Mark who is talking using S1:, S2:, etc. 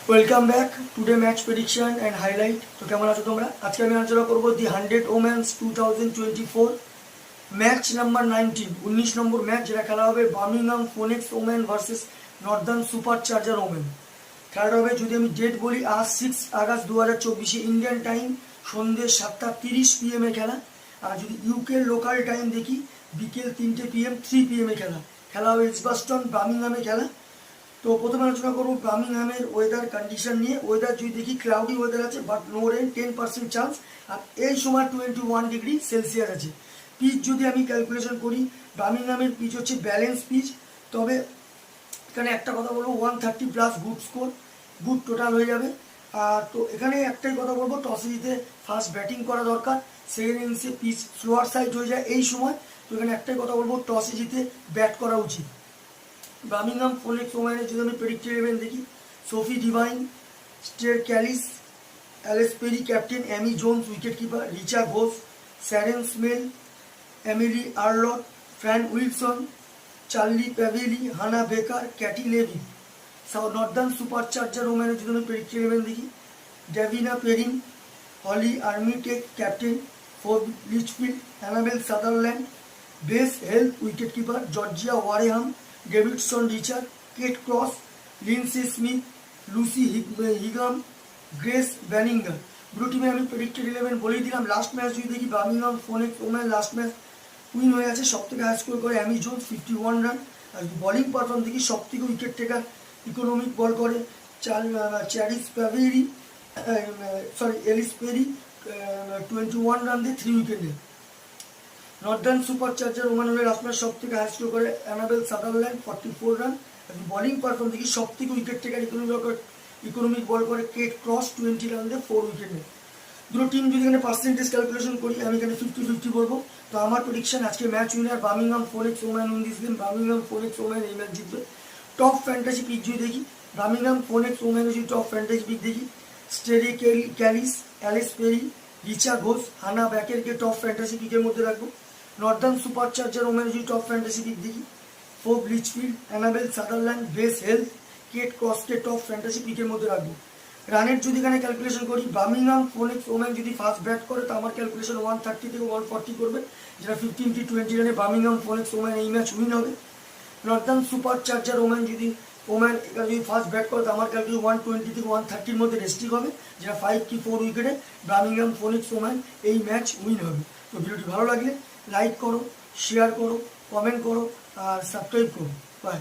S1: Welcome back today match prediction and highlight. তো কেমন আছো তোমরা? আজকে আমি আলোচনা করবো দি 100 ওমেন্স 2024 ম্যাচ নাম্বার 19 নম্বর ম্যাচ, যেটা খেলা হবে Birmingham Phoenix women versus Northern Super Charger women. খেলাটা হবে, যদি আমি ডেট বলি, আজ 6 আগস্ট 2024 ইন্ডিয়ান টাইম সন্ধ্যে 7:30 PM খেলা। আর যদি ইউকে লোকাল টাইম দেখি, বিকেল 3টে PM 3 PM খেলা হবে এজবাস্টন বার্মিংহামে খেলা। তো প্রথমে আলোচনা করবো বার্মিংহামের ওয়েদার কন্ডিশন নিয়ে। ওয়েদার যদি দেখি, ক্লাউডি ওয়েদার আছে, বাট নো রেন, 10% চান্স। আর এই সময় 21 ডিগ্রি সেলসিয়াস আছে। পিচ যদি আমি ক্যালকুলেশন করি, বার্মিংহামের পিচ হচ্ছে ব্যালেন্স পিচ। তবে এখানে একটা কথা বলবো, 130+ গুড স্কোর, গুড টোটাল হয়ে যাবে। তো এখানে একটাই কথা বলবো, টসে জিতে ফার্স্ট ব্যাটিং করা দরকার। সেকেন্ড ইনিংসে পিচ স্লোয়ার সাইড হয়ে যায় এই সময়। তো এখানে একটাই কথা বলবো, টসে জিতে ব্যাট করা উচিত। বার্মিংহাম ফোনিক্স ওমেনের যদি আমি প্রেডিক্টেড ইলেভেন দেখি, Sophie Devine, Sterre Kalis, Ellyse Perry captain, Amy Jones wicket keeper, Richa Ghosh, Sarren Smale, Emily Arlott, Fran Wilson, Charlie Pavely, Hannah Baker, Katie Levick. Northern Super Charger ওমেনের যদি আমি predicted eleven দেখি, Davina Perrin, Hollie Armitage captain, Ford Litchfield, Annabel Sutherland, Bess Heath wicket keeper, Georgia Wareham, Davidson Richard, Kate Cross, Lindsey Smith, Lucy Higham, Grace Ballinger. দুটো টিমে আমি predicted eleven বলেই দিলাম। Last match যদি দেখি, Birmingham Phoenix women last match win হয়ে আছে। সব থেকে হাই স্কোর করে অ্যামি জোন্স 51 রান। আর বলিং পারফর্ম দেখি, সব থেকে উইকেট টেকার ইকোনমিক বল করে চ্যারিস প্যাভেরি, এলিস পেরি 21 রান দিয়ে 3 উইকেট নেয়। নর্দার্ন সুপার চার্জার ওমান হলে লাস্ট ম্যাচ সব থেকে হাই স্কোর করে Annabel Sutherland 44 run. Bowling perform দেখি, সব থেকে উইকেট টেকার ইকোনমিক বল করে কেট ক্রস 20 রান দিয়ে 4 উইকেট নেয়। দুটো টিম যদি এখানে পার্সেন্টেজ ক্যালকুলেশন করি, আমি এখানে 50-50 বলবো। তো আমার প্রেডিকশন, আজকে match winner Birmingham Phoenix women win this game. Birmingham Phoenix women এই ম্যাচ জিতবে। টপ ফ্যান্টাসি পিক যদি দেখি, বার্মিংহাম ফোনিক্স ওমেন যদি টপ ফ্যান্টাসি পিক দেখি, Sterre Kalis, Ellyse Perry, Richa Ghosh, Hannah ব্যাকেরকে টপ ফ্যান্টাসি পিকের মধ্যে রাখবো। নর্দার্ন সুপার চার্জার ওমেন যদি টপ ফ্যান্টাসি পিক দেখি, Ford Litchfield, Annabel Sutherland, Bess Heath, Kate ক্রসকে টপ ফ্যান্টাসি পিকের মধ্যে রাখবো। রানের যদি এখানে ক্যালকুলেশন করি, বার্মিংহাম ফোনিক্স ওমেন যদি ফার্স্ট ব্যাট করে, তো আমার ক্যালকুলেশন 130 থেকে 140 করবে, যেটা 15-20 রানে বার্মিংহাম ফোনিক্স ওমেন এই ম্যাচ উইন হবে। নর্দার্ন সুপার চার্জার ওমেন যদি ফার্স্ট ব্যাট করে, তো আমার ক্যালকুলেশন 120 থেকে 130-র মধ্যে রেস্টিং হবে, যেটা 5 কি 4 উইকেটে বার্মিংহাম ফোনিক্স ওমেন এই ম্যাচ উইন হবে। তো ভিডিওটি ভালো লাগলে লাইক করো, শেয়ার করো, কমেন্ট করো আর সাবস্ক্রাইব করো। বাই।